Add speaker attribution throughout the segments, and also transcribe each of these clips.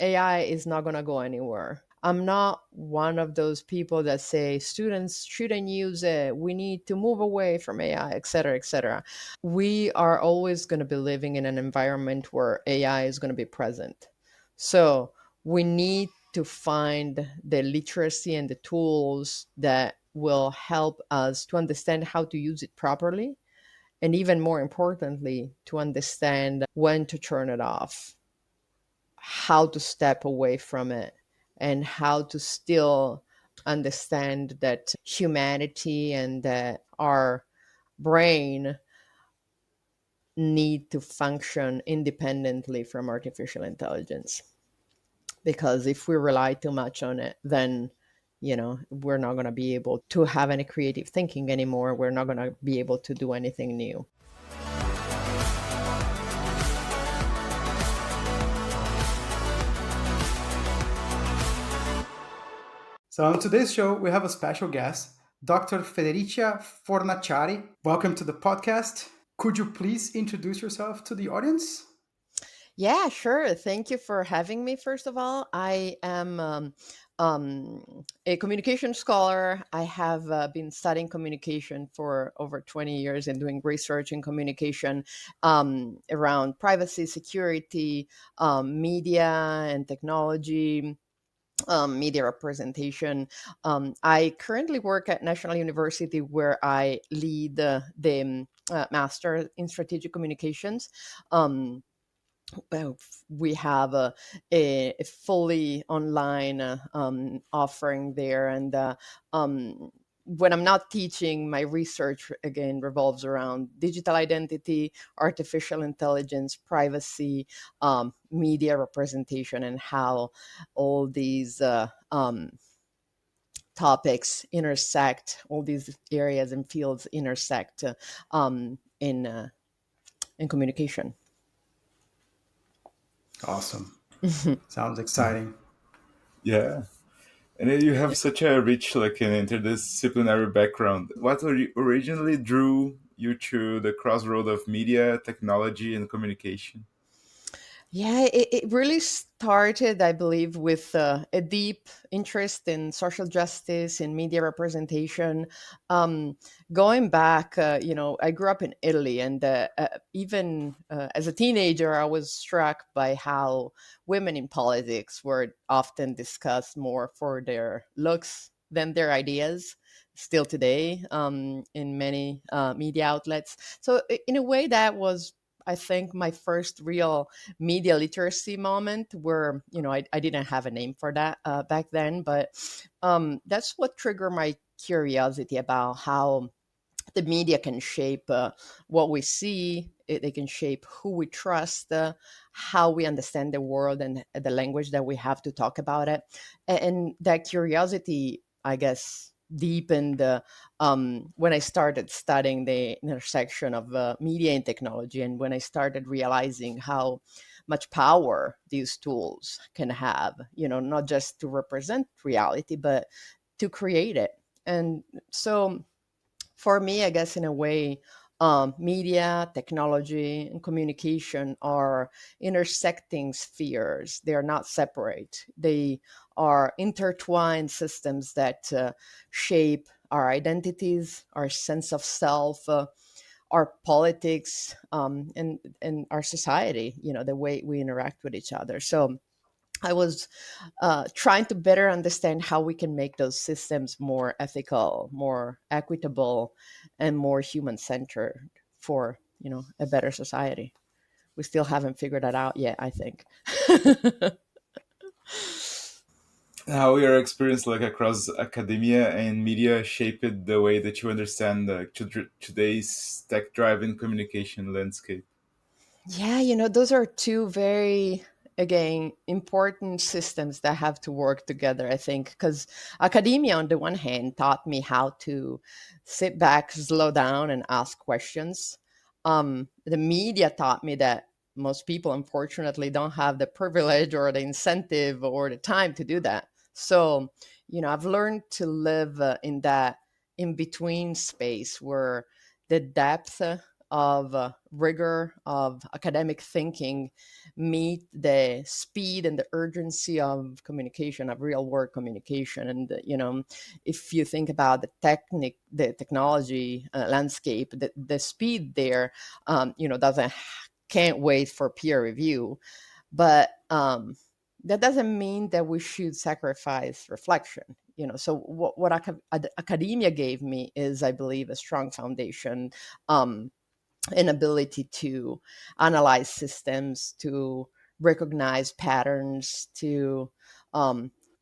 Speaker 1: AI is not going to go anywhere. I'm not one of those people that say students shouldn't use it. We need to move away from AI, et cetera, et cetera. We are always going to be living in an environment where AI is going to be present. So we need to find the literacy and the tools that will help us to understand how to use it properly. And even more importantly, to understand when to turn it off, how to step away from it, and how to still understand that humanity and that our brain need to function independently from artificial intelligence. Because if we rely too much on it, then we're not going to be able to have any creative thinking anymore. We're not going to be able to do anything new.
Speaker 2: So on today's show, we have a special guest, Dr. Federica Fornaciari. Welcome to the podcast. Could you please introduce yourself to the audience?
Speaker 1: Yeah, sure. Thank you for having me. First of all, I am a communication scholar. I have been studying communication for over 20 years and doing research in communication around privacy, security, media, and technology. Media representation. I currently work at National University where I lead the Master in Strategic Communications. Um, we have a fully online offering there, and when I'm not teaching, my research again revolves around digital identity, artificial intelligence, privacy, media representation, and how all these topics intersect, all these areas and fields intersect in communication.
Speaker 2: Awesome. Sounds exciting.
Speaker 3: Yeah. And then you have such a rich, like, an interdisciplinary background. What originally drew you to the crossroad of media, technology, and communication?
Speaker 1: Yeah, it really started, I believe, with a deep interest in social justice and media representation. Going back, I grew up in Italy, and even as a teenager, I was struck by how women in politics were often discussed more for their looks than their ideas. Still today, in many media outlets. So, in a way, that was, I think, my first real media literacy moment where I didn't have a name for that back then, but that's what triggered my curiosity about how the media can shape what we see. They can shape who we trust, how we understand the world, and the language that we have to talk about it. And that curiosity, I guess, deepened when I started studying the intersection of media and technology, and when I started realizing how much power these tools can have, not just to represent reality, but to create it. And so for me, I guess in a way, media, technology, and communication are intersecting spheres. They are not separate. They are intertwined systems that shape our identities, our sense of self, our politics, and our society. The way we interact with each other. So I was trying to better understand how we can make those systems more ethical, more equitable, and more human centered for a better society. We still haven't figured that out yet, I think.
Speaker 3: How your experience, like, across academia and media shaped the way that you understand today's tech-driven communication landscape?
Speaker 1: Yeah, those are two very, again, important systems that have to work together, I think, because academia, on the one hand, taught me how to sit back, slow down, and ask questions. The media taught me that most people, unfortunately, don't have the privilege or the incentive or the time to do that. So, I've learned to live in that in between space where the depth of rigor of academic thinking meet the speed and the urgency of communication, of real world communication. And if you think about the technology landscape, the speed there, doesn't can't wait for peer review. But that doesn't mean that we should sacrifice reflection. So what academia gave me is, I believe, a strong foundation, um, an ability to analyze systems, to recognize patterns, to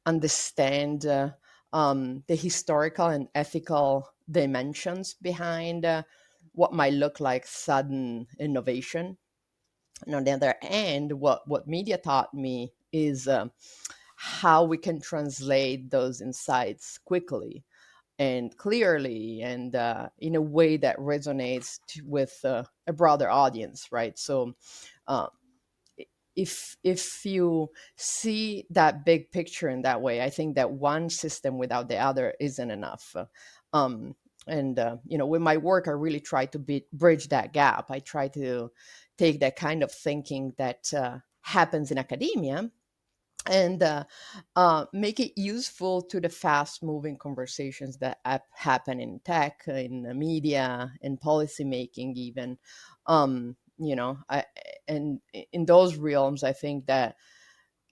Speaker 1: understand the historical and ethical dimensions behind what might look like sudden innovation. And on the other hand, what media taught me is how we can translate those insights quickly and clearly, and in a way that resonates with a broader audience, right? So uh, if you see that big picture in that way, I think that one system without the other isn't enough. Um, and with my work, I really try to bridge that gap. I try to take that kind of thinking that happens in academia and make it useful to the fast moving conversations that happen in tech, in the media, in policy making, even. And in those realms, I think that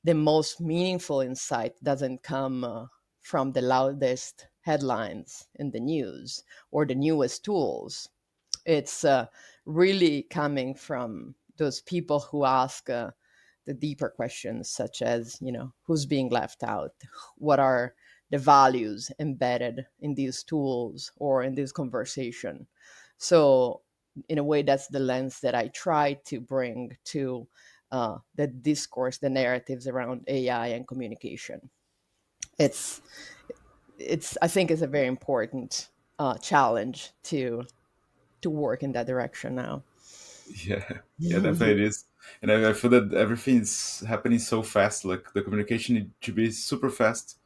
Speaker 1: the most meaningful insight doesn't come from the loudest headlines in the news or the newest tools. It's really coming from those people who ask the deeper questions, such as, who's being left out? What are the values embedded in these tools or in this conversation? So, in a way, that's the lens that I try to bring to the discourse, the narratives around AI and communication. It's I think it's a very important challenge to work in that direction now.
Speaker 3: Yeah, yeah, definitely it is. And I feel that everything's happening so fast. Like the communication need to be super fast,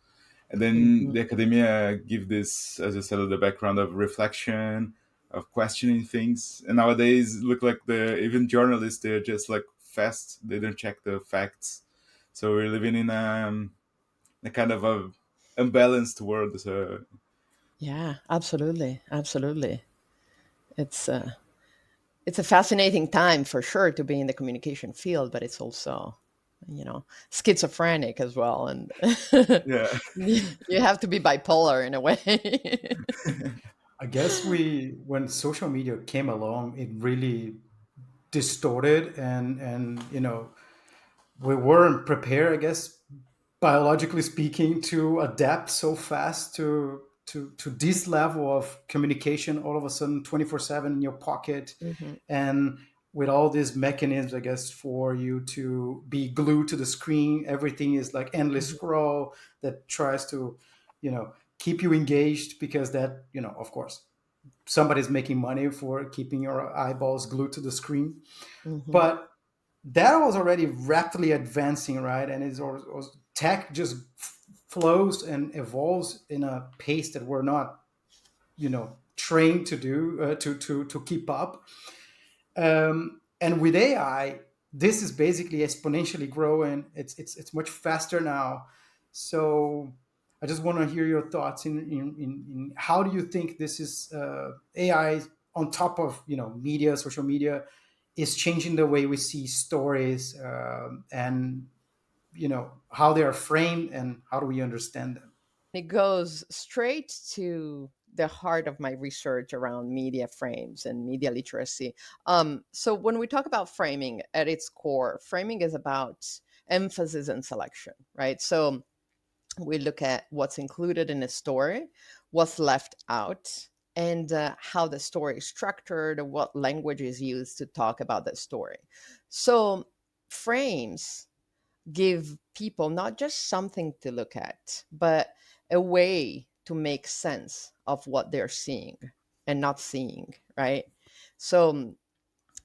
Speaker 3: and then
Speaker 1: Mhm.
Speaker 3: the academia give this, as I said, the background of reflection, of questioning things. And nowadays, look like the even journalists, they're just like fast. They don't check the facts. So we're living in a kind of a unbalanced world. So
Speaker 1: Yeah, absolutely, absolutely. It's it's a fascinating time for sure to be in the communication field, but it's also, schizophrenic as well, and
Speaker 3: yeah,
Speaker 1: you have to be bipolar in a way.
Speaker 2: I guess when social media came along, it really distorted and we weren't prepared, I guess, biologically speaking, to adapt so fast to this level of communication all of a sudden 24/7 in your pocket,
Speaker 1: Mhm,
Speaker 2: and with all these mechanisms, I guess, for you to be glued to the screen. Everything is like endless
Speaker 1: mhm,
Speaker 2: scroll that tries to, keep you engaged, because that, of course, somebody's making money for keeping your eyeballs glued to the screen.
Speaker 1: mhm,
Speaker 2: But that was already rapidly advancing, right? And tech just flows and evolves in a pace that we're not, trained to do, to keep up. And with AI, this is basically exponentially growing. It's much faster now. So I just want to hear your thoughts in how do you think this is, AI on top of, media, social media, is changing the way we see stories, and how they are framed and how do we understand them.
Speaker 1: it goes straight to the heart of my research around media frames and media literacy. So when we talk about framing, at its core, framing is about emphasis and selection, right? So we look at what's included in a story, what's left out, and how the story is structured, what language is used to talk about the story. So frames give people not just something to look at, but a way to make sense of what they're seeing and not seeing, right? So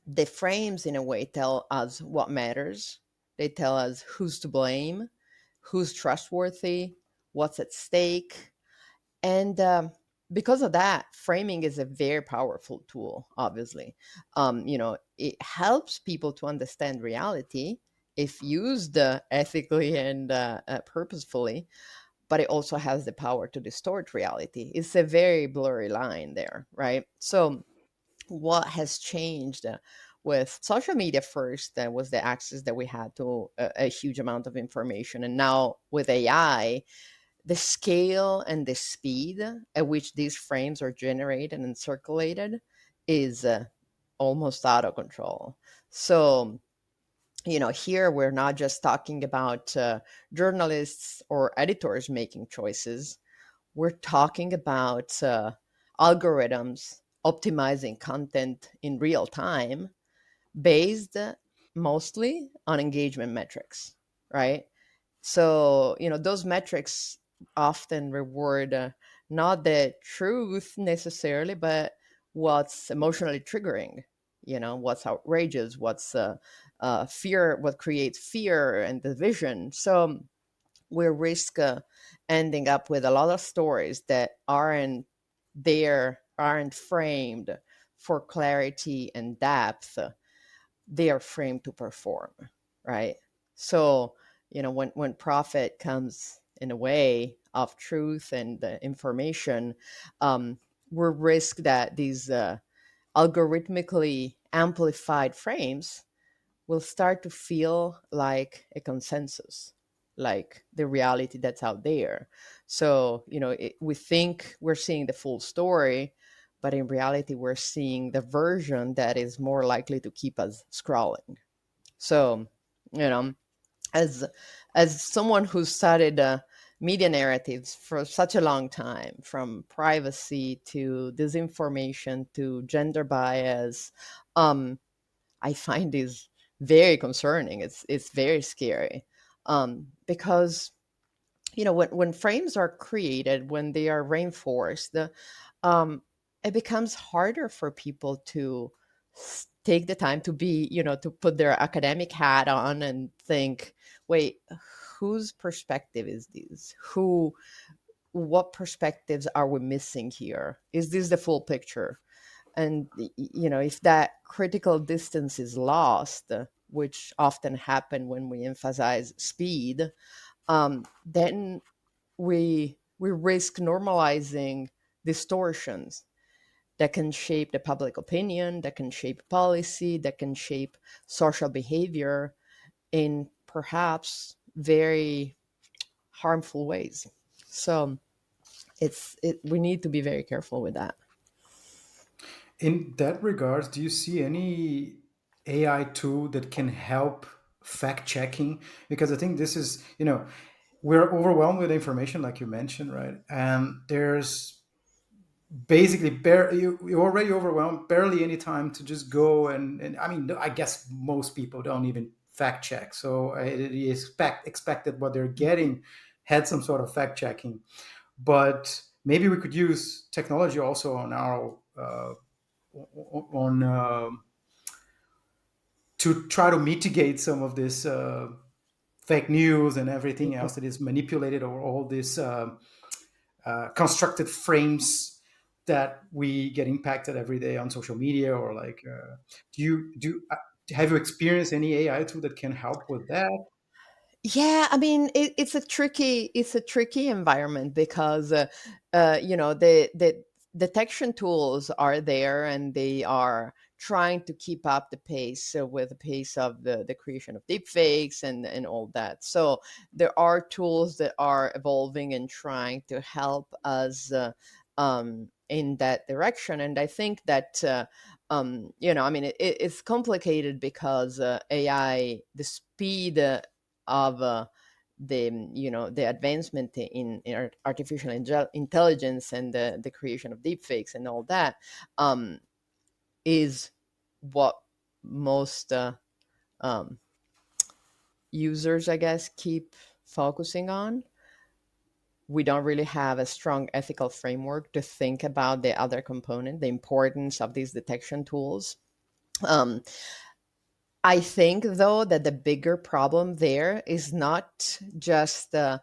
Speaker 1: the frames, in a way, tell us what matters. They tell us who's to blame, who's trustworthy, what's at stake. And because of that, framing is a very powerful tool, obviously. It helps people to understand reality if used ethically and purposefully, but it also has the power to distort reality. It's a very blurry line there, right? So, what has changed with social media first was the access that we had to a huge amount of information. And now with AI, the scale and the speed at which these frames are generated and circulated is almost out of control. So, here we're not just talking about journalists or editors making choices. We're talking about algorithms optimizing content in real time based mostly on engagement metrics, right? So, those metrics often reward not the truth necessarily, but what's emotionally triggering, what's outrageous, what's fear, what creates fear and division. So, we risk ending up with a lot of stories that aren't framed for clarity and depth. They are framed to perform, right? So, when profit comes in a way of truth and information, we risk that these algorithmically amplified frames will start to feel like a consensus, like the reality that's out there. So, we think we're seeing the full story, but in reality, we're seeing the version that is more likely to keep us scrolling. So, you know, as as someone who studied media narratives for such a long time, from privacy to disinformation to gender bias, um, I find this very concerning. It's very scary, because when frames are created, when they are reinforced, um, it becomes harder for people to take the time to be, to put their academic hat on and think, wait, whose perspective is this? What perspectives are we missing here? Is this the full picture? And if that critical distance is lost, which often happen when we emphasize speed, then we risk normalizing distortions that can shape the public opinion, that can shape policy, that can shape social behavior in perhaps very harmful ways. So we need to be very careful with that.
Speaker 2: In that regards, do you see any AI tool that can help fact checking? Because I think this is, we're overwhelmed with information, like you mentioned, right? And there's basically you're already overwhelmed, barely any time to just go and I mean, I guess most people don't even fact check. So it is expected what they're getting had some sort of fact checking. But maybe we could use technology also on our on to try to mitigate some of this fake news and everything else that is manipulated, or all these constructed frames that we get impacted every day on social media, or like have you experienced any AI tool that can help with that?
Speaker 1: Yeah, I mean, it's a tricky environment because the detection tools are there and they are trying to keep up the pace with the pace of the creation of deepfakes and all that. So there are tools that are evolving and trying to help us in that direction. And I think that I mean, it's complicated because AI, the speed of the advancement in artificial intelligence and the creation of deepfakes and all that, um, is what most um, users, I guess, keep focusing on. We don't really have a strong ethical framework to think about the other component, the importance of these detection tools. Um, I think, though, that the bigger problem there is not just that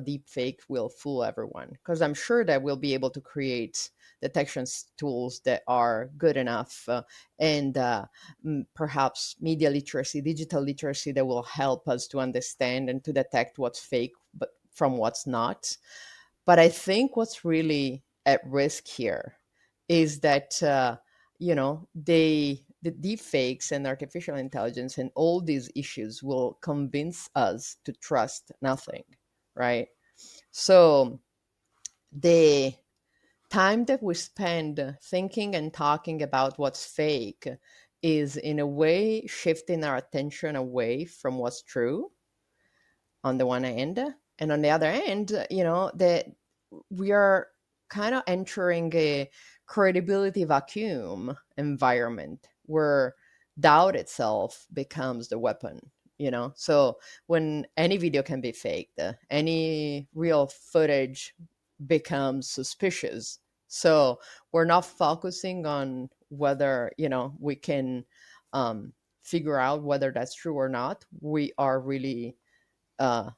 Speaker 1: deep fake will fool everyone, because I'm sure that we'll be able to create tools that are good enough, and perhaps media literacy, digital literacy, that will help us to understand and to detect what's fake but from what's not. But I think what's really at risk here is that the deep fakes and artificial intelligence and all these issues will convince us to trust nothing, right? So the time that we spend thinking and talking about what's fake is in a way shifting our attention away from what's true on the one end, and on the other end, that we are kind of entering a credibility vacuum environment where doubt itself becomes the weapon. So when any video can be faked, any real footage becomes suspicious. So we're not focusing on whether we can figure out whether that's true or not. We are really uh,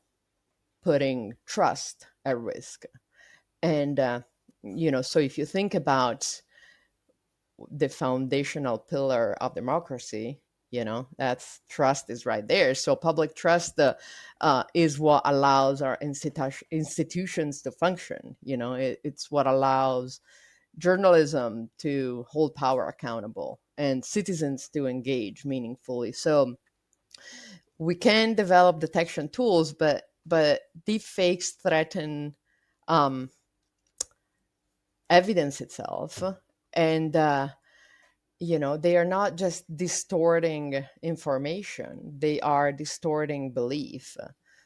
Speaker 1: putting trust at risk. And, so if you think about the foundational pillar of democracy, that's trust is right there. So public trust is what allows our institutions to function. It's what allows journalism to hold power accountable and citizens to engage meaningfully. So we can develop detection tools, but deep fakes threaten um, evidence itself, and they are not just distorting information; they are distorting belief.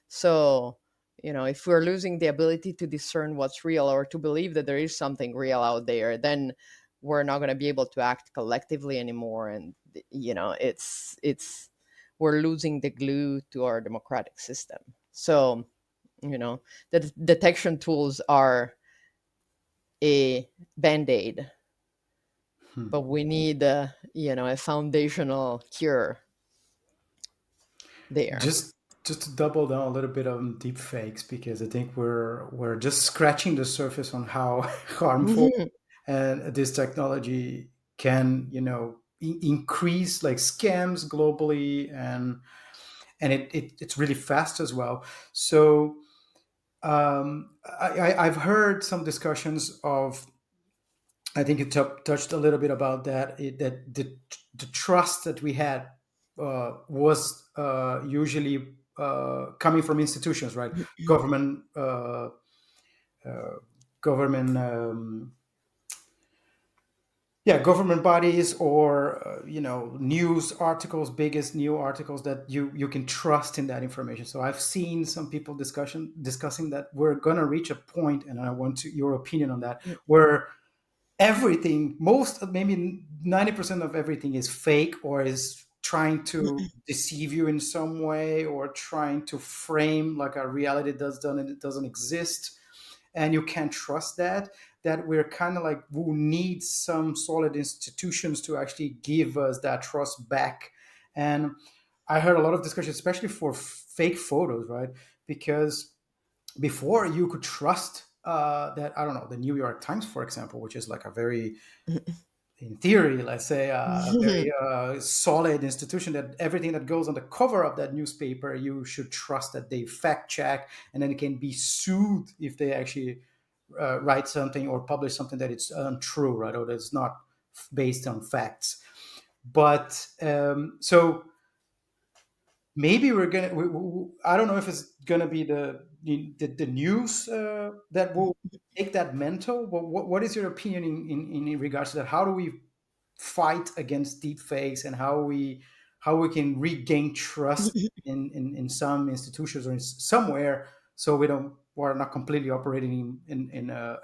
Speaker 1: So if we're losing the ability to discern what's real or to believe that there is something real out there, then we're not going to be able to act collectively anymore, and it's we're losing the glue to our democratic system. So the detection tools are a band-aid,
Speaker 2: Hmm.
Speaker 1: but we need a foundational cure there.
Speaker 2: Just to double down a little bit on deep fakes, because I think we're just scratching the surface on how harmful
Speaker 1: Mhm.
Speaker 2: and this technology can increase like scams globally, and it's really fast as well. So I've heard some discussions of, I think you touched a little bit about that. That the trust that we had was usually coming from institutions, right? Government, uh, government, yeah, government bodies, or news articles, biggest new articles that you can trust in that information. So I've seen some people discussing that we're gonna reach a point, and I want your opinion on that, where everything, most, maybe 90% of everything is fake, or is trying to deceive you in some way, or trying to frame like a reality it doesn't exist, and you can't trust that we're kind of like, we need some solid institutions to actually give us that trust back. And I heard a lot of discussion, especially for fake photos, right? Because before, you could trust that, I don't know, the New York Times, for example, which is like a very, in theory, let's say, a very solid institution, that everything that goes on the cover of that newspaper, you should trust that they fact check, and then it can be sued if they actually write something or publish something that it's untrue, right, or that's not based on facts. But so maybe we're gonna. I don't know if it's gonna be the news that will take that mental. But what is your opinion in regards to that? How do we fight against deepfakes, and how we can regain trust in some institutions, or in somewhere, so we're not completely operating in in a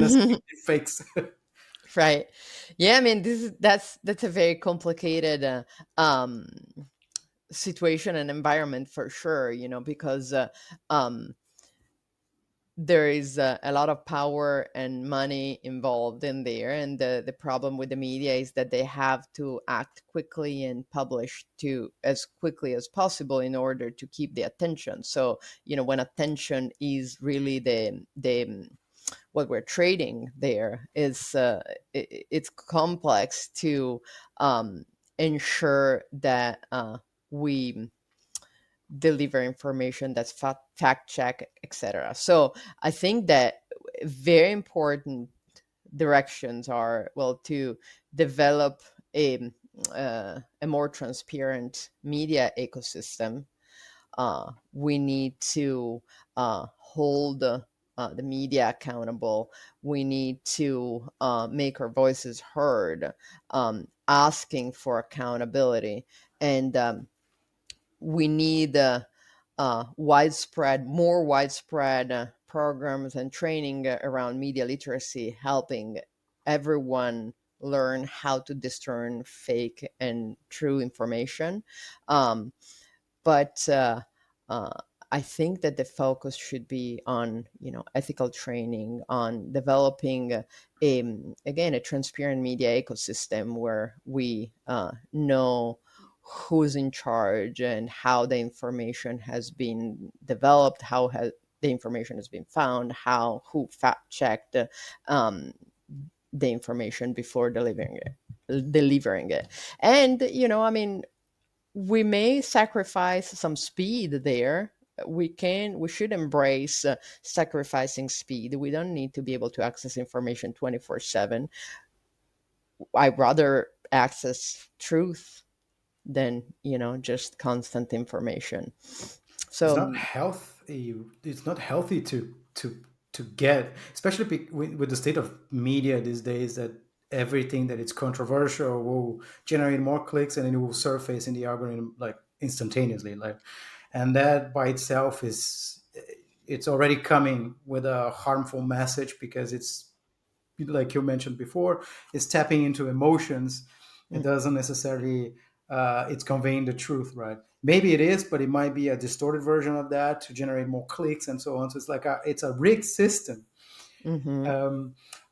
Speaker 2: state of fakes.
Speaker 1: Right. Yeah, I mean, that's a very complicated um situation and environment for sure, because um there is a lot of power and money involved in there, and the problem with the media is that they have to act quickly and publish to as quickly as possible in order to keep the attention. So when attention is really the what we're trading there is it's complex to ensure that we deliver information that's fact check, etc. So I think that very important directions are, well, to develop a more transparent media ecosystem. We need to hold the media accountable. We need to make our voices heard, asking for accountability. And we need more widespread programs and training around media literacy, helping everyone learn how to discern fake and true information. Um, but uh, I think that the focus should be on ethical training, on developing again a transparent media ecosystem where we know who's in charge and how the information has been developed, the information has been found, how who fact checked um, the information before delivering it. And I mean, we may sacrifice some speed there. We should embrace sacrificing speed. We don't need to be able to access information 24/7. I rather access truth than just constant information.
Speaker 2: It's
Speaker 1: So
Speaker 2: not healthy. It's not healthy to get, especially with the state of media these days, that everything that it's controversial will generate more clicks and it will surface in the algorithm like instantaneously. Like, and that by itself is, it's already coming with a harmful message because it's, like you mentioned before, is tapping into emotions. It
Speaker 1: mm,
Speaker 2: doesn't necessarily, it's conveying the truth, right? Maybe it is, but it might be a distorted version of that to generate more clicks and so on. So it's like it's a rigged system.
Speaker 1: mhm,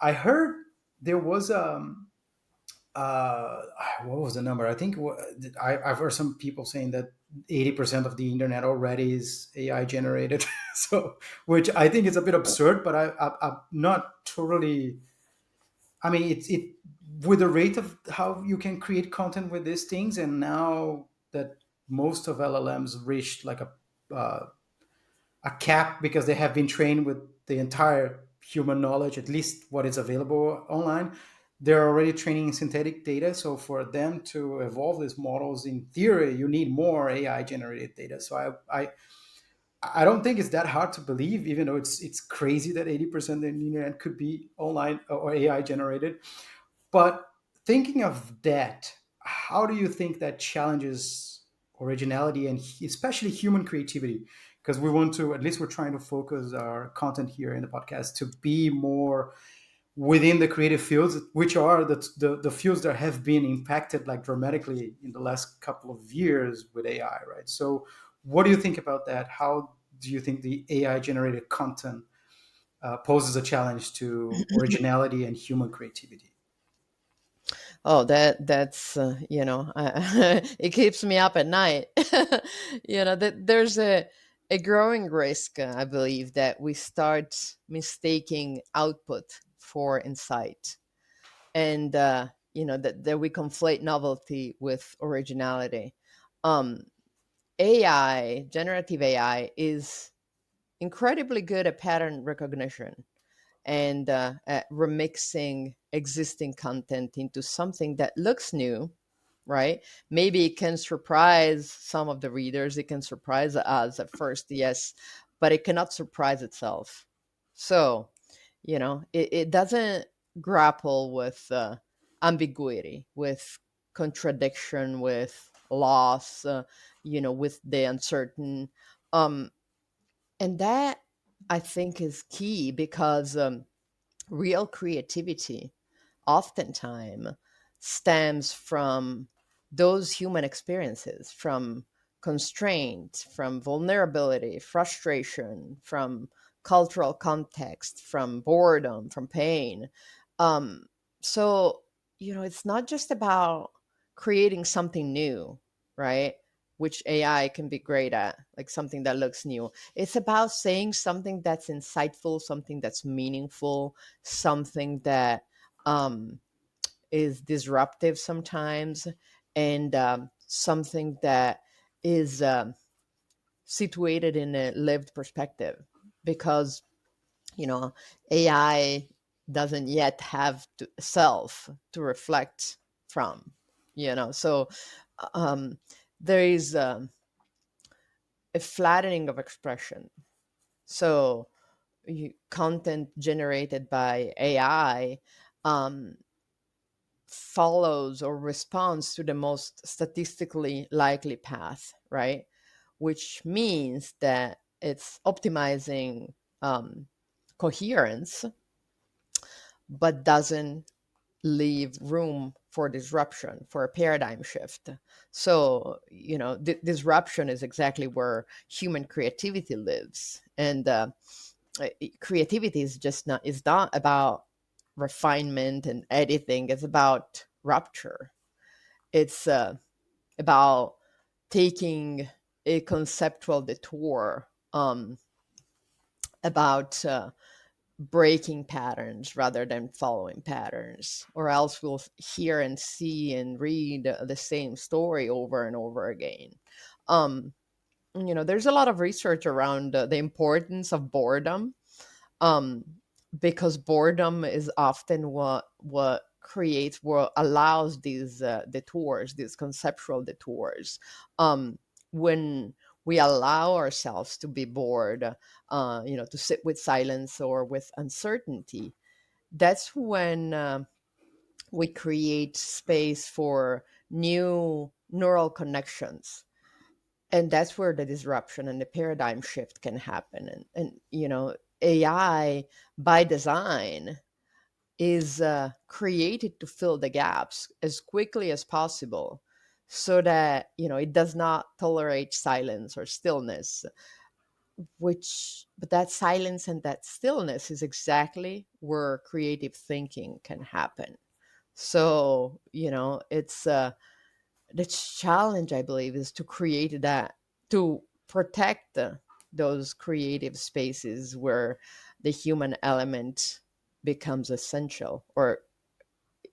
Speaker 2: I heard there was uh, what was the number? I think I've heard some people saying that 80% of the internet already is AI generated. So, which I think is a bit absurd, but I'm not totally. I mean, it with the rate of how you can create content with these things, and now that most of LLMs reached like a cap because they have been trained with the entire human knowledge, at least what is available online. They're already training synthetic data. So for them to evolve these models, in theory, you need more AI generated data. So I don't think it's that hard to believe, even though it's crazy that 80% of the internet could be online or AI generated. But thinking of that, how do you think that challenges originality and especially human creativity? Because we want to, at least we're trying to focus our content here in the podcast to be more within the creative fields, which are the fields that have been impacted like dramatically in the last couple of years with AI, right? So, what do you think about that? How do you think the AI generated content poses a challenge to originality and human creativity?
Speaker 1: oh, that's it keeps me up at night. That there's a growing risk, I believe, that we start mistaking output for insight, and that we conflate novelty with originality. um Generative AI, is incredibly good at pattern recognition and at remixing existing content into something that looks new, right? Maybe it can surprise some of the readers, it can surprise us at first, yes, but it cannot surprise itself. So, it doesn't grapple with ambiguity, with contradiction, with loss, with the uncertain. Um, and that, I think, is key because real creativity oftentimes stems from those human experiences, from constraint, from vulnerability, frustration, from cultural context, from boredom, from pain. Um, so, it's not just about creating something new, right? Which AI can be great at, like something that looks new. It's about saying something that's insightful, something that's meaningful, something that um, is disruptive sometimes, and something that is situated in a lived perspective. Because AI doesn't yet have self to reflect from. So um, there is a flattening of expression. So content generated by AI um, follows or responds to the most statistically likely path, right? Which means that it's optimizing um, coherence, but doesn't leave room for disruption, for a paradigm shift. So, disruption is exactly where human creativity lives. And creativity is not about refinement and editing. It's about rupture. It's about taking a conceptual detour, about breaking patterns rather than following patterns, or else we'll hear and see and read the same story over and over again. um there's a lot of research around the importance of boredom, um because boredom is often what allows these detours, these conceptual detours. When we allow ourselves to be bored, to sit with silence or with uncertainty, that's when we create space for new neural connections. And that's where the disruption and the paradigm shift can happen. And AI by design is created to fill the gaps as quickly as possible, so that it does not tolerate silence or stillness. But that silence and that stillness is exactly where creative thinking can happen. So it's the challenge, I believe, is to create that, to protect those creative spaces where the human element becomes essential, or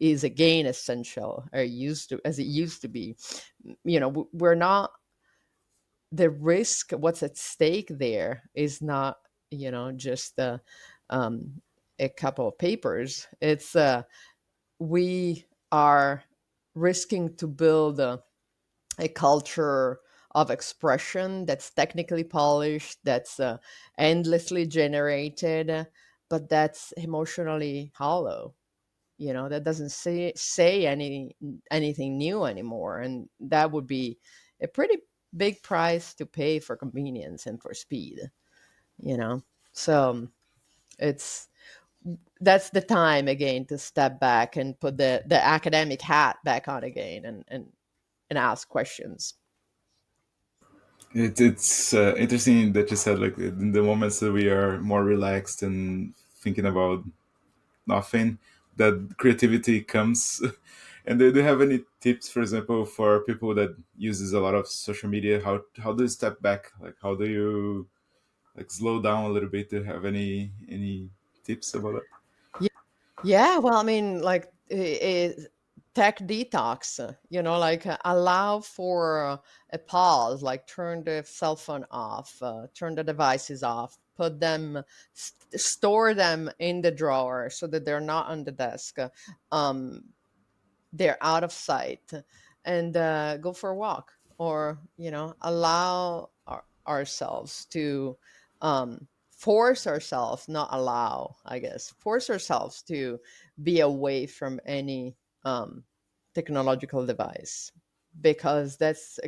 Speaker 1: is again essential, or used to as it used to be. We're not, the risk, what's at stake there is not just um, a couple of papers. It's we are risking to build a culture of expression that's technically polished, that's endlessly generated, but that's emotionally hollow. That doesn't say anything new anymore, and that would be a pretty big price to pay for convenience and for speed. You know, so it's that's the time again to step back and put the academic hat back on again, and ask questions.
Speaker 3: It's interesting that you said, like, in the moments that we are more relaxed and thinking about nothing, that creativity comes. And do you have any tips, for example, for people that uses a lot of social media? How do you step back? Like, how do you, like, slow down a little bit? Do you have any tips about it?
Speaker 1: Yeah, well, I mean, like tech detox, like allow for a pause, like turn the cell phone off, turn the devices off, put them, store them in the drawer so that they're not on the desk. Um, they're out of sight, and go for a walk, or allow ourselves to force ourselves, not allow, I guess, force ourselves to be away from any um, technological device, because that's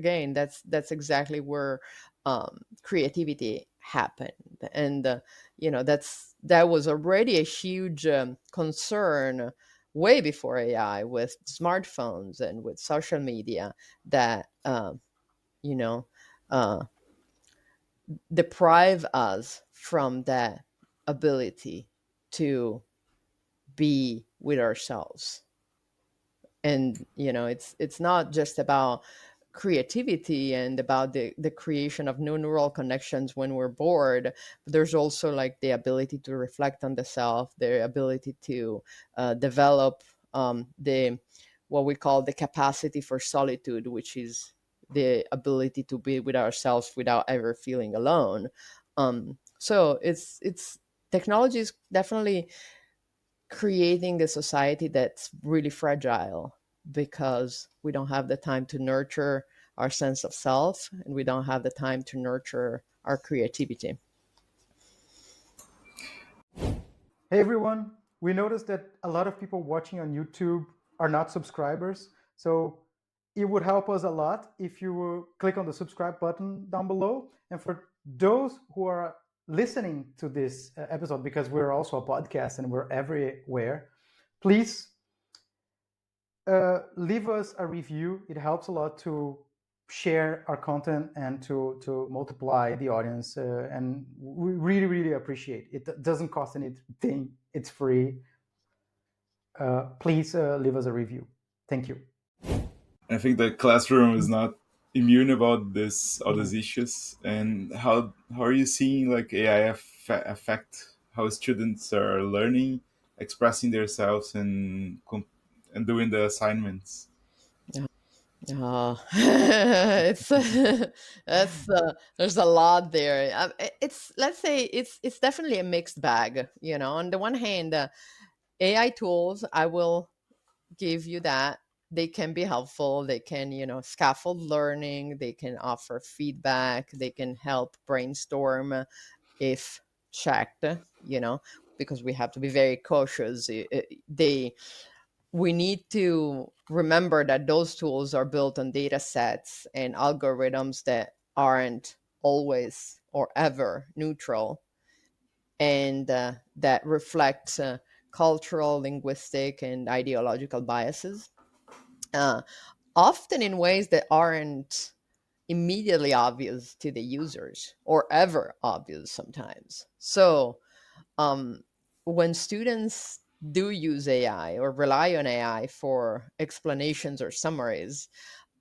Speaker 1: exactly where creativity happened. And that was already a huge concern way before AI, with smartphones and with social media, that you know uh, deprive us from that ability to be with ourselves. And it's not just about creativity and about the creation of new neural connections when we're bored, but there's also like the ability to reflect on the self, the ability to develop the what we call the capacity for solitude, which is the ability to be with ourselves without ever feeling alone. So it's technology is definitely creating a society that's really fragile because we don't have the time to nurture our sense of self, and we don't have the time to nurture our creativity.
Speaker 2: Hey everyone, we noticed that a lot of people watching on YouTube are not subscribers. So it would help us a lot if you will click on the subscribe button down below. And for those who are listening to this episode, because we're also a podcast and we're everywhere, please leave us a review. It helps a lot to share our content and to multiply the audience. And we really, really appreciate it. It doesn't cost anything, it's free. Please leave us a review. Thank you.
Speaker 3: I think the classroom is not immune about this all these
Speaker 2: Mhm.
Speaker 3: issues. And how are you seeing like AI affect how students are learning, expressing themselves, and and doing the assignments?
Speaker 1: Oh, it's that's there's a lot there. It's let's say it's definitely a mixed bag. On the one hand, AI tools, I will give you that they can be helpful. They can, scaffold learning. They can offer feedback. They can help brainstorm if checked. Because we have to be very cautious. They We need to remember that those tools are built on data sets and algorithms that aren't always or ever neutral, and that reflect cultural, linguistic, and ideological biases, uh, often in ways that aren't immediately obvious to the users or ever obvious sometimes. So, um, when students do use AI or rely on AI for explanations or summaries,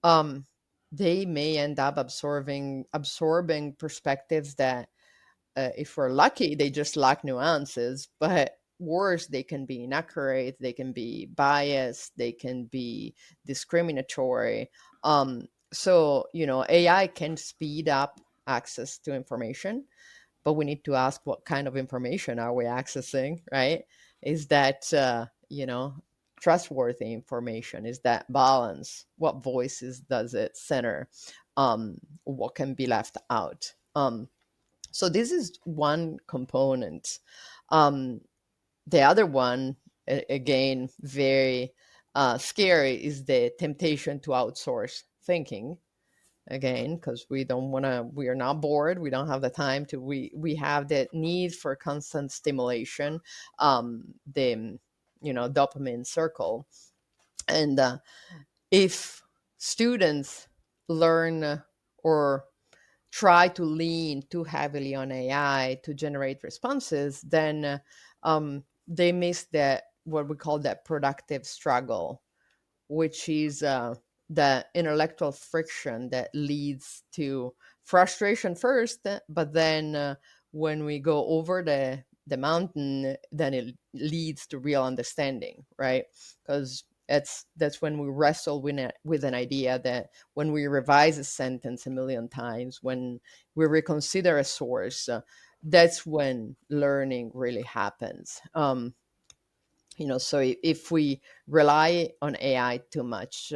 Speaker 1: um, they may end up absorbing perspectives that, if we're lucky, they just lack nuances. But worse, they can be inaccurate, they can be biased, they can be discriminatory. So, AI can speed up access to information, but we need to ask, what kind of information are we accessing, right? Is that, trustworthy information? Is that balance? What voices does it center? What can be left out? So this is one component. Um, the other one, again, very scary, is the temptation to outsource thinking. Again, because we are not bored. We don't have the time to. We have the need for constant stimulation, the dopamine circle, and if students learn or try to lean too heavily on AI to generate responses, then they miss that, what we call that productive struggle, which is the intellectual friction that leads to frustration first, but then when we go over the mountain, then it leads to real understanding, right? Because that's when we wrestle with an idea, that when we revise a sentence a million times, when we reconsider a source, that's when learning really happens. So if we rely on AI too much,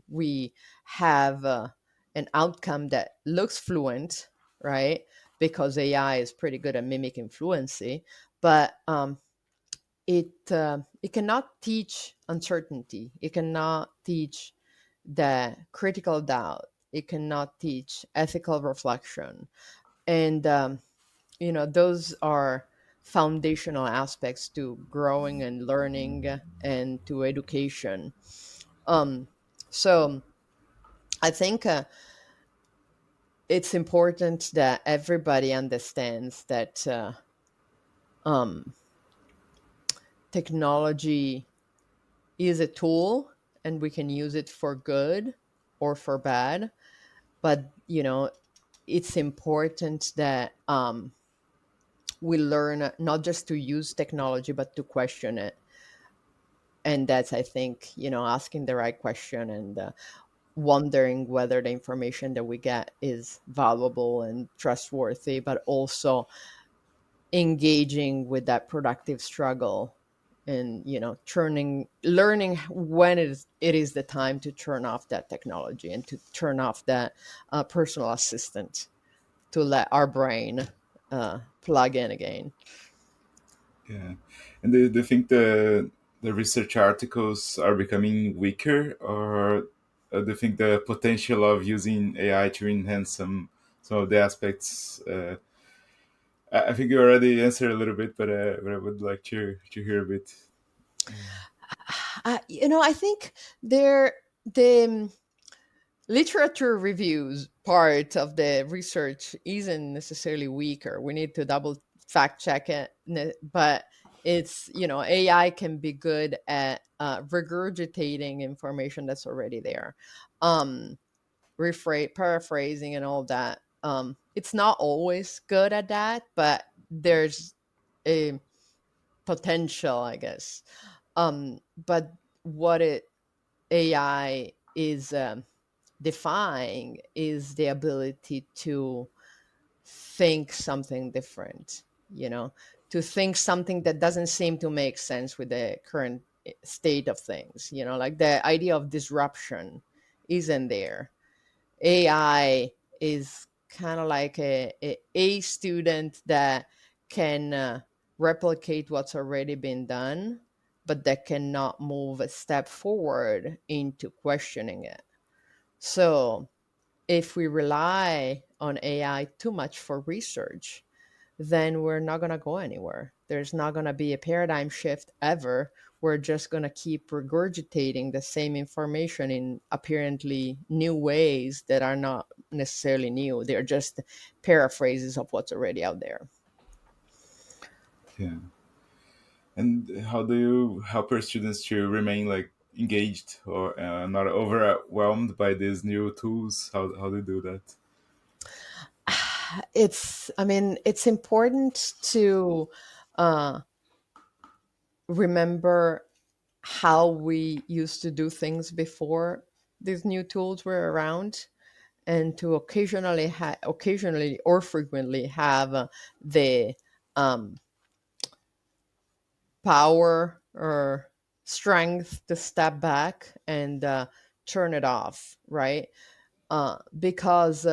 Speaker 1: we have an outcome that looks fluent, right? Because AI is pretty good at mimicking fluency, but it cannot teach uncertainty. It cannot teach the critical doubt. It cannot teach ethical reflection, and those are foundational aspects to growing and learning and to education. um so I think it's important that everybody understands that um, technology is a tool and we can use it for good or for bad. But, it's important that we learn not just to use technology, but to question it. And that's, I think, asking the right question and wondering whether the information that we get is valuable and trustworthy, but also engaging with that productive struggle and turning learning when it is the time to turn off that technology and to turn off that personal assistant to let our brain plug in again.
Speaker 3: Yeah. And do you think the research articles are becoming weaker, or do you think the potential of using AI to enhance some of the aspects? I think you already answered a little bit, but I would like to hear a bit.
Speaker 1: I think there the literature reviews part of the research isn't necessarily weaker. We need to double fact check it, but it's AI can be good at regurgitating information that's already there, um, paraphrasing and all that. It's not always good at that, but there's a potential, I guess. But what it AI is defying is the ability to think something different, you know, to think something that doesn't seem to make sense with the current state of things, like the idea of disruption isn't there. AI is kind of like a student that can replicate what's already been done, but that cannot move a step forward into questioning it. So if we rely on AI too much for research, then we're not going to go anywhere. There's not going to be a paradigm shift ever. We're just going to keep regurgitating the same information in apparently new ways that are not necessarily new. They're just paraphrases of what's already out there.
Speaker 3: Yeah. And how do you help your students to remain like engaged or not overwhelmed by these new tools? How do you do that?
Speaker 1: It's important to uh, remember how we used to do things before these new tools were around, and to occasionally or frequently have the um, power or strength to step back and turn it off, right? Because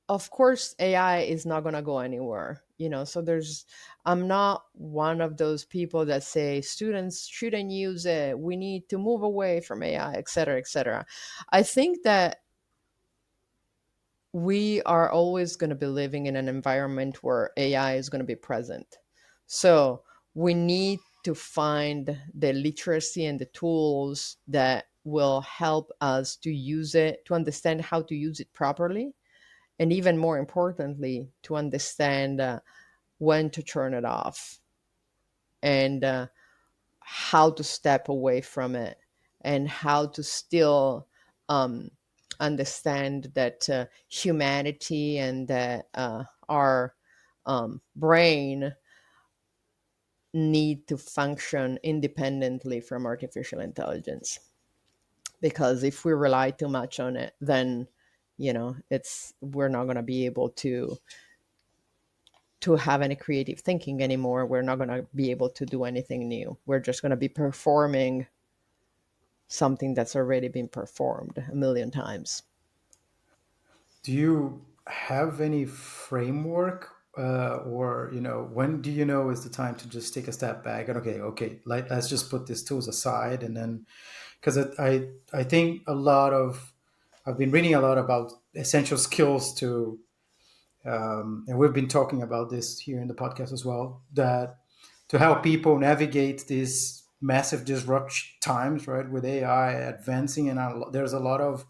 Speaker 1: of course AI is not going to go anywhere, so I'm not one of those people that say students shouldn't use it, we need to move away from AI, et cetera, et cetera. I think that we are always going to be living in an environment where AI is going to be present. So we need to find the literacy and the tools that will help us to use it, to understand how to use it properly, and even more importantly, to understand when to turn it off and how to step away from it and how to still um, understand that humanity and that our brain need to function independently from artificial intelligence. Because if we rely too much on it, then it's we're not going to be able to have any creative thinking anymore. We're not going to be able to do anything new. We're just going to be performing something that's already been performed a million times.
Speaker 2: Do you have any framework, or when do you know is the time to just take a step back and okay, let's just put these tools aside, and then because I think a lot of I've been reading a lot about essential skills to, and we've been talking about this here in the podcast as well, that to help people navigate these massive disruption times, right, with AI advancing, and there's a lot of,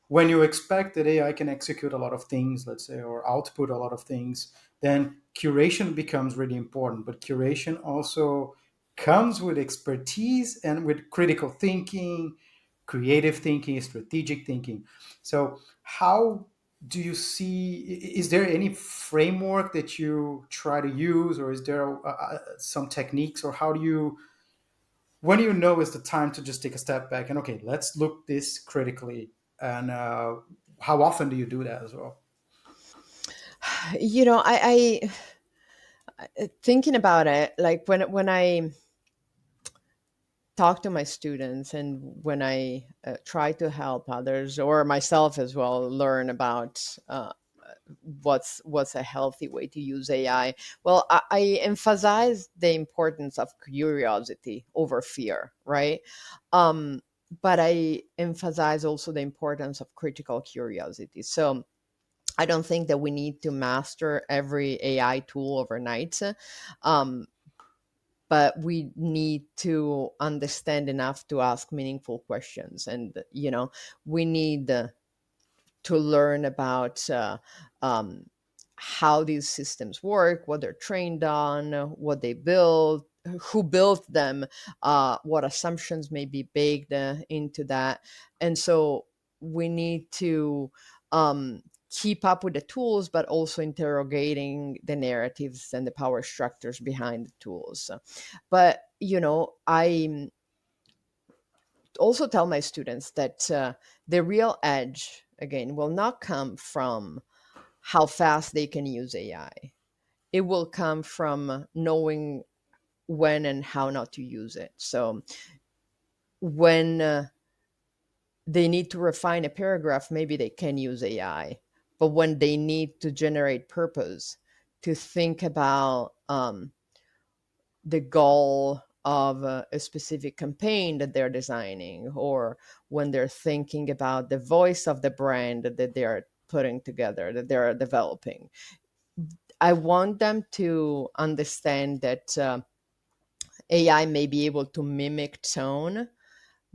Speaker 2: when you expect that AI can execute a lot of things, let's say, or output a lot of things, then curation becomes really important. But curation also comes with expertise and with critical thinking, creative thinking, strategic thinking. So, how do you see? Is there any framework that you try to use, or is there some techniques, or how do you? When do you know is the time to just take a step back and okay, let's look this critically, and how often do you do that as well?
Speaker 1: You know, thinking about it, like when I talk to my students and when I try to help others or myself as well learn about what's a healthy way to use AI. Well, I emphasize the importance of curiosity over fear, right? Um, but I emphasize also the importance of critical curiosity. So I don't think that we need to master every AI tool overnight. Um, but we need to understand enough to ask meaningful questions, and we need to learn about um, how these systems work, what they're trained on, what they build, who built them, what assumptions may be baked into that. And so we need to keep up with the tools, but also interrogating the narratives and the power structures behind the tools. But, I also tell my students that the real edge, again, will not come from how fast they can use AI. It will come from knowing when and how not to use it. So when they need to refine a paragraph, maybe they can use AI. But when they need to generate purpose, to think about the goal of a specific campaign that they're designing, or when they're thinking about the voice of the brand that they're putting together, that they're developing, I want them to understand that AI may be able to mimic tone,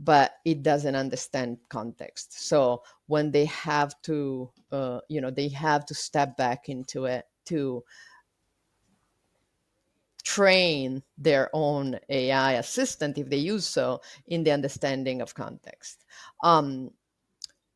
Speaker 1: but it doesn't understand context. So when they have to, they have to step back into it to train their own AI assistant, if they use so, in the understanding of context. Um,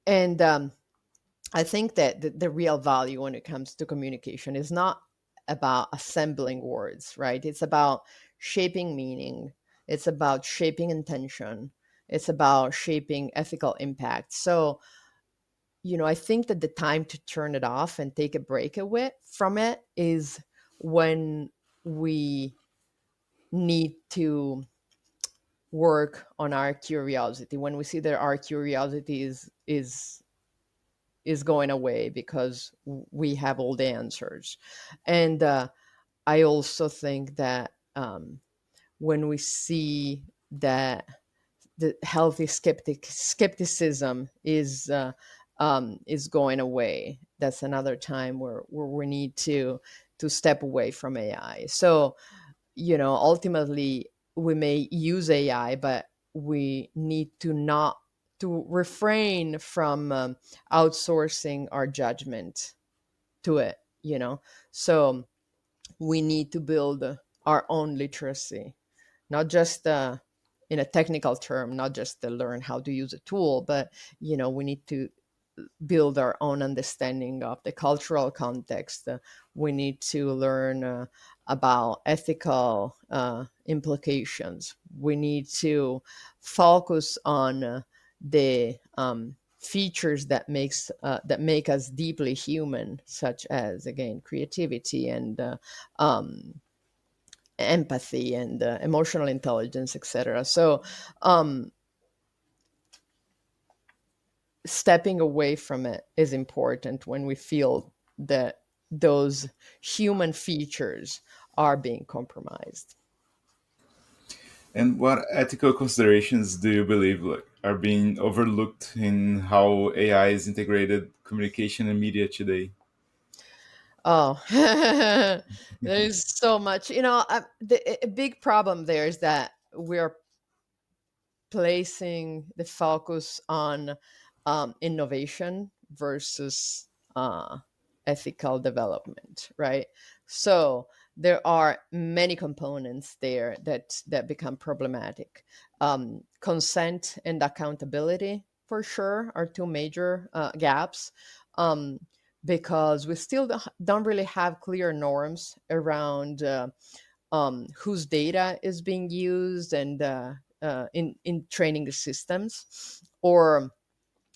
Speaker 1: and I think that the real value when it comes to communication is not about assembling words, right? It's about shaping meaning, it's about shaping intention, it's about shaping ethical impact. So, I think that the time to turn it off and take a break away from it is when we need to work on our curiosity, when we see that our curiosity is going away because we have all the answers. And I also think that when we see that the healthy skepticism is going away, that's another time where we need to step away from AI. So ultimately we may use AI, but we need to not to refrain from outsourcing our judgment to it. So we need to build our own literacy, not just in a technical term, not just to learn how to use a tool, but we need to build our own understanding of the cultural context. We need to learn about ethical implications. We need to focus on the features that make us deeply human, such as again creativity and empathy and emotional intelligence, etc. So um, stepping away from it is important when we feel that those human features are being compromised.
Speaker 3: And what ethical considerations do you believe are being overlooked in how AI is integrated communication and media today?
Speaker 1: Oh, there's so much. A big problem there is that we're placing the focus on innovation versus ethical development, right? So there are many components there that become problematic. Consent and accountability, for sure, are two major gaps. Um, because we still don't really have clear norms around whose data is being used and in training the systems, or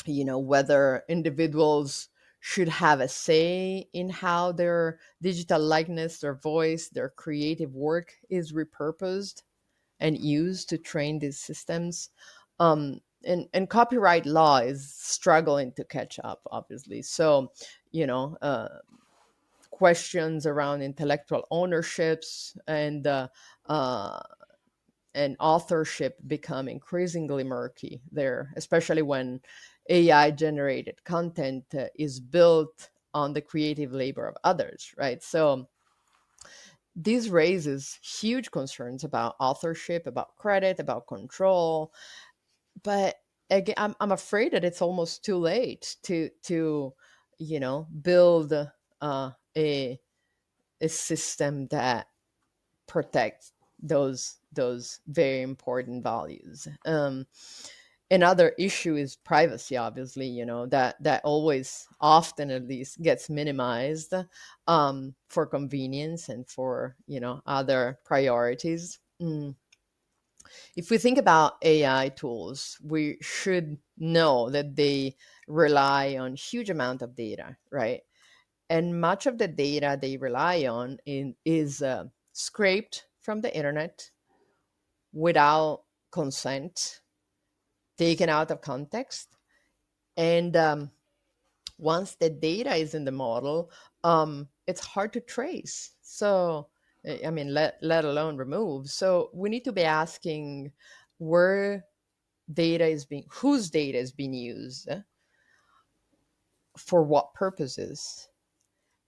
Speaker 1: whether individuals should have a say in how their digital likeness, their voice, their creative work is repurposed and used to train these systems. And copyright law is struggling to catch up, obviously. So, you know, questions around intellectual ownerships uh, and authorship become increasingly murky there, especially when AI generated content is built on the creative labor of others, right? So this raises huge concerns about authorship, about credit, about control. But again, I'm afraid that it's almost too late to build a system that protect those very important values. Another issue is privacy, obviously, that always, often at least, gets minimized for convenience and for other priorities. If we think about AI tools, we should know that they rely on huge amount of data, right? And much of the data they rely on is scraped from the internet without consent, taken out of context. And once the data is in the model, it's hard to trace. So, I mean, let alone remove. So we need to be asking where whose data is being used, for what purposes,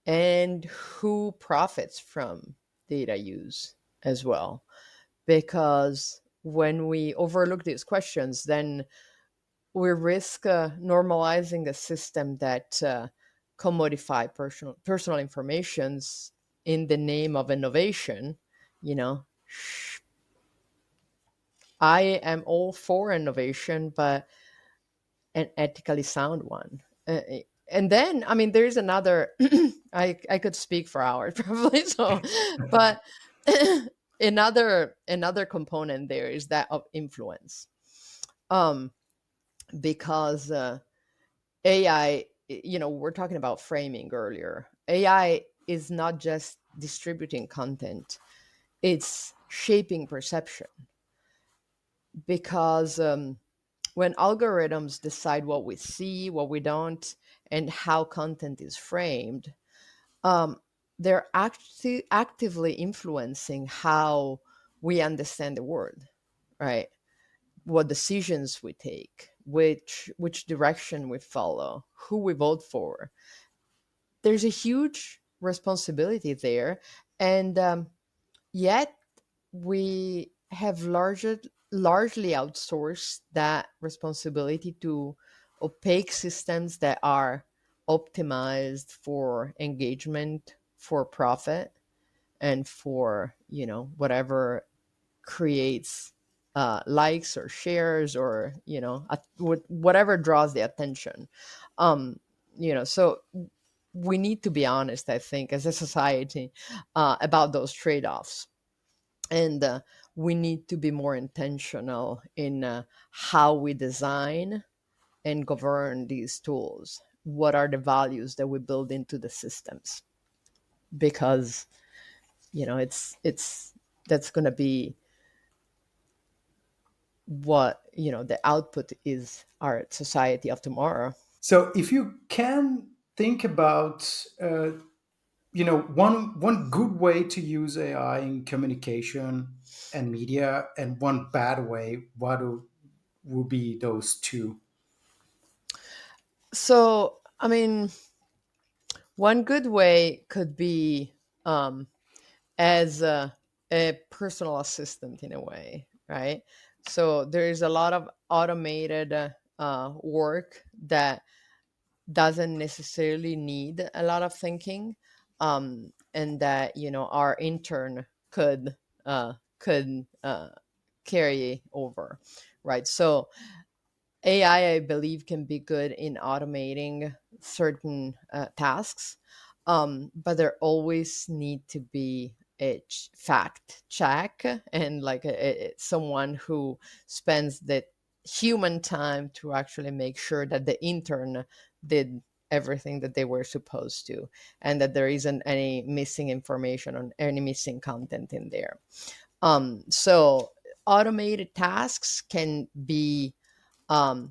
Speaker 1: and who profits from data use as well. Because when we overlook these questions, then we risk normalizing a system that commodify personal informations in the name of innovation. You know, I am all for innovation, but an ethically sound one. And then, I mean, there's another. I could speak for hours probably. So, but another component there is that of influence. Um, because AI, we're talking about framing earlier. AI is not just distributing content; it's shaping perception. Because when algorithms decide what we see, what we don't, and how content is framed, um, they're actively influencing how we understand the world, right? What decisions we take, which direction we follow, who we vote for. There's a huge responsibility there, and yet we have largely outsourced that responsibility to opaque systems that are optimized for engagement, for profit, and for whatever creates likes or shares, or whatever draws the attention. um so we need to be honest, I think, as a society, about those trade-offs. And we need to be more intentional in how we design and govern these tools. What are the values that we build into the systems? Because it's that's going to be what the output is our society of tomorrow.
Speaker 2: So if you can think about one good way to use AI in communication and media, and one bad way, would be those two?
Speaker 1: So, I mean, one good way could be as a personal assistant in a way, right? So there is a lot of automated work that doesn't necessarily need a lot of thinking. and that our intern could carry over, right? So AI, I believe, can be good in automating certain tasks, but there always need to be a fact check, and like someone who spends the human time to actually make sure that the intern did everything that they were supposed to, and that there isn't any missing information or any missing content in there. So automated tasks can be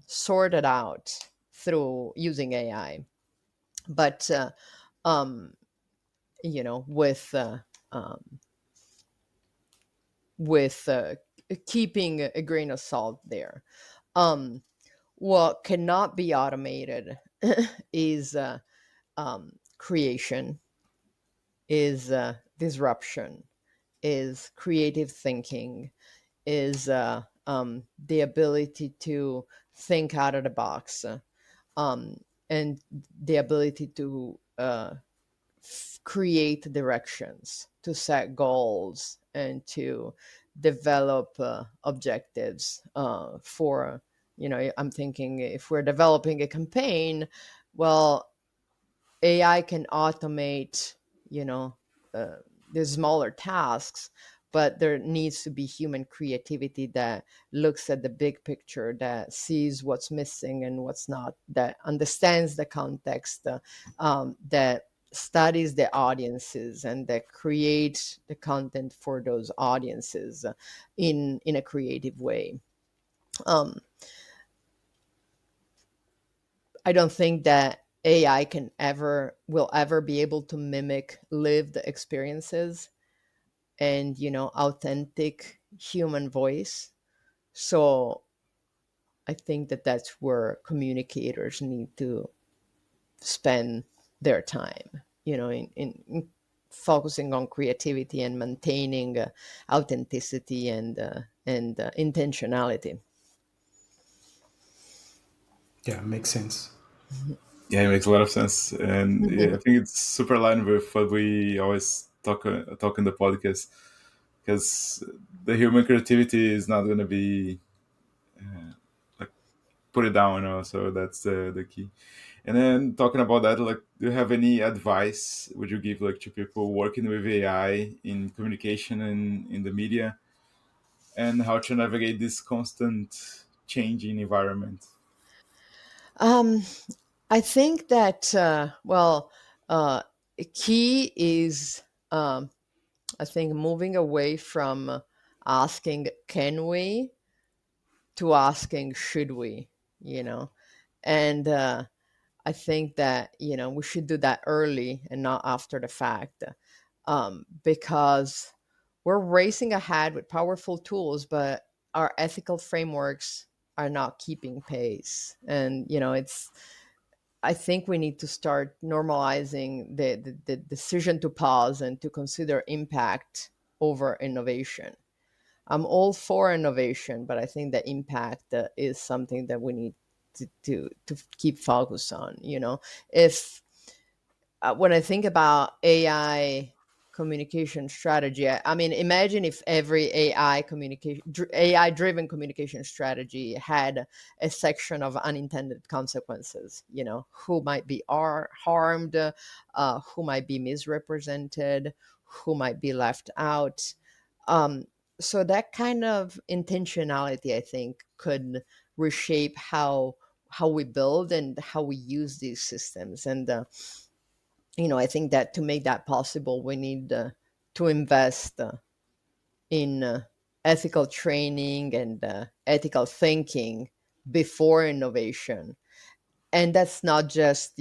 Speaker 1: sorted out through using AI, but um, you know, with uh, um, with keeping a grain of salt there. Um, what cannot be automated is creation, is disruption, is creative thinking, is the ability to think out of the box, um, and the ability to create directions, to set goals, and to develop objectives for, I'm thinking if we're developing a campaign, well, AI can automate, you know, uh, the smaller tasks, but there needs to be human creativity that looks at the big picture, that sees what's missing and what's not, that understands the context, that studies the audiences, and that creates the content for those audiences in a creative way. Um, I don't think that AI will ever be able to mimic lived experiences and authentic human voice. So I think that that's where communicators need to spend their time, in focusing on creativity and maintaining authenticity and intentionality.
Speaker 2: Yeah, makes sense.
Speaker 3: Yeah, it makes a lot of sense, and yeah, I think it's super aligned with what we always talk in the podcast. Because the human creativity is not going to be like put it down, so that's the key. And then talking about that, like, do you have any advice would you give like to people working with AI in communication and in the media, and how to navigate this constant changing environment?
Speaker 1: um, I think that key is, I think, moving away from asking can we to asking should we, you know, and I think that we should do that early and not after the fact, because we're racing ahead with powerful tools, but our ethical frameworks are not keeping pace, and it's I think we need to start normalizing the decision to pause and to consider impact over innovation. I'm all for innovation, but I think that impact is something that we need to keep focus on. If when I think about AI communication strategy, I mean, imagine if every AI driven communication strategy had a section of unintended consequences. Who might be harmed, who might be misrepresented, who might be left out. Um, so that kind of intentionality, I think, could reshape how we build and how we use these systems. And I think that to make that possible, we need to invest in ethical training and ethical thinking before innovation. And that's not just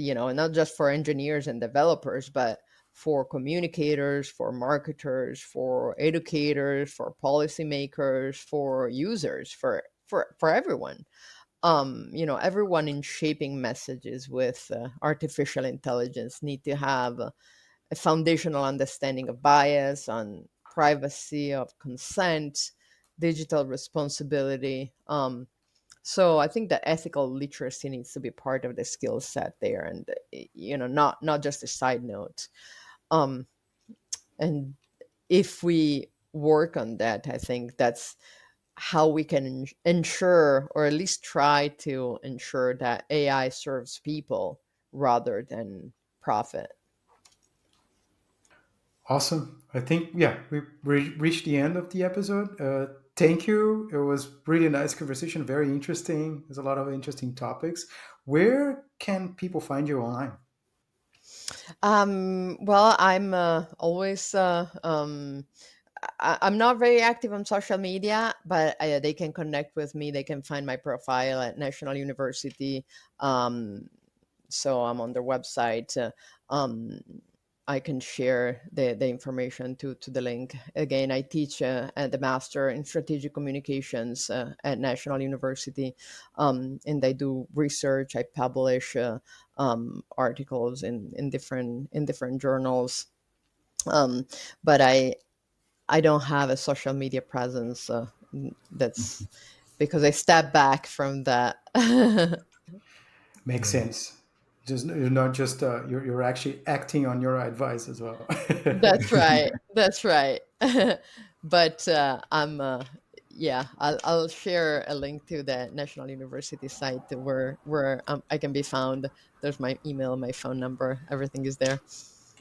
Speaker 1: for engineers and developers, but for communicators, for marketers, for educators, for policymakers, for users, for everyone. Everyone in shaping messages with artificial intelligence need to have a foundational understanding of bias, on privacy, of consent, digital responsibility. So I think that ethical literacy needs to be part of the skill set there, and not just a side note. Um, And if we work on that, I think that's how we can ensure, or at least try to ensure, that AI serves people rather than profit.
Speaker 2: Awesome. I think, yeah, we reached the end of the episode. Thank you. It was really nice conversation, very interesting. There's a lot of interesting topics. Where can people find you online?
Speaker 1: Well, I'm always I'm not very active on social media, but they can connect with me. They can find my profile at National University. Um, so I'm on their website. Um, I can share the information to the link. Again, I teach at the Master in Strategic Communications at National University, and I do research. I publish articles in different journals. Um, but I don't have a social media presence. That's because I step back from that.
Speaker 2: Makes
Speaker 3: Yeah.
Speaker 2: sense. Just you're not just you're actually acting on your advice as well.
Speaker 1: That's right. That's right. But I'm yeah, I'll share a link to the National University site where I can be found. There's my email, my phone number, everything is there.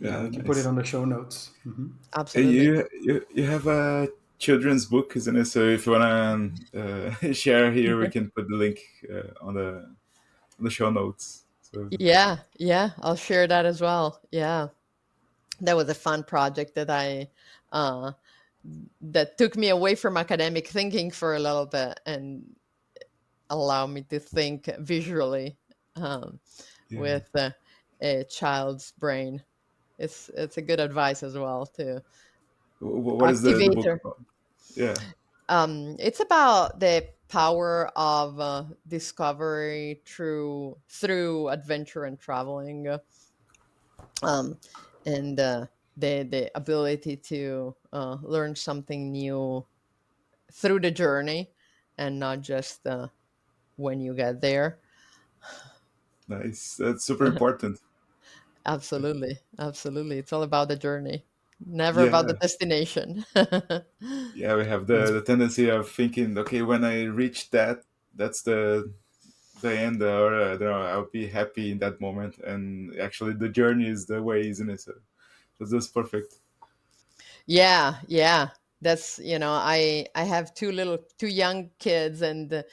Speaker 2: Yeah,
Speaker 3: Yeah,
Speaker 2: we can put it
Speaker 3: nice.
Speaker 2: on the show notes.
Speaker 1: Absolutely.
Speaker 3: You have a children's book, isn't it? So if you wanna share here, we can put the link on the show notes. So
Speaker 1: Yeah, yeah, I'll share that as well. Yeah. That was a fun project uh that took me away from academic thinking for a little bit and allow me to think visually, um,
Speaker 3: yeah,
Speaker 1: with a child's brain. It's a good advice as well to
Speaker 3: what is the
Speaker 1: activate
Speaker 3: book
Speaker 1: her.
Speaker 3: about? Yeah,
Speaker 1: It's about the power of discovery through adventure and traveling, um, and the ability to learn something new through the journey, and not just when you get there.
Speaker 3: nice. That's super important.
Speaker 1: Absolutely, absolutely. It's all about the journey, never about the
Speaker 3: Yeah,
Speaker 1: destination.
Speaker 3: yeah. We have
Speaker 2: That's
Speaker 3: the tendency of thinking, okay, when I reach that, that's the end, or I don't know, I'll be happy in that moment. And actually, the journey is the way, isn't it? So that's perfect.
Speaker 1: Yeah, yeah. That's, I have two young kids, and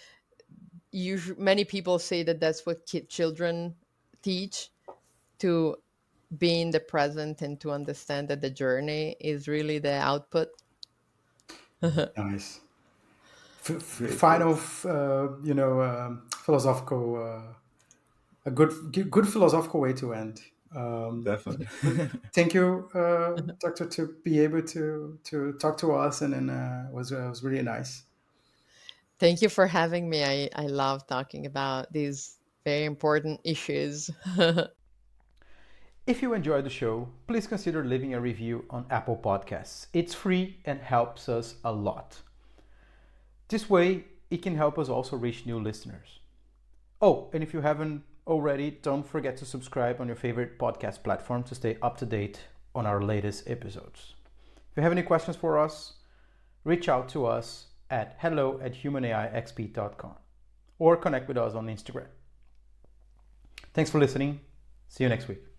Speaker 1: many people say that that's what children teach, to be in the present and to understand that the journey is really the output.
Speaker 2: nice.
Speaker 3: Great,
Speaker 2: Final,
Speaker 3: great.
Speaker 2: philosophical, a good philosophical way to end.
Speaker 3: Definitely.
Speaker 2: Thank you, Doctor, to be able to talk to us, and then was really nice.
Speaker 1: Thank you for having me. I love talking about these very important issues.
Speaker 2: If you enjoyed the show, please consider leaving a review on Apple Podcasts. It's free and helps us a lot. This way, it can help us also reach new listeners. Oh, and if you haven't already, don't forget to subscribe on your favorite podcast platform to stay up to date on our latest episodes. If you have any questions for us, reach out to us at hello@humanaixp.com or connect with us on Instagram. Thanks for listening. See you next week.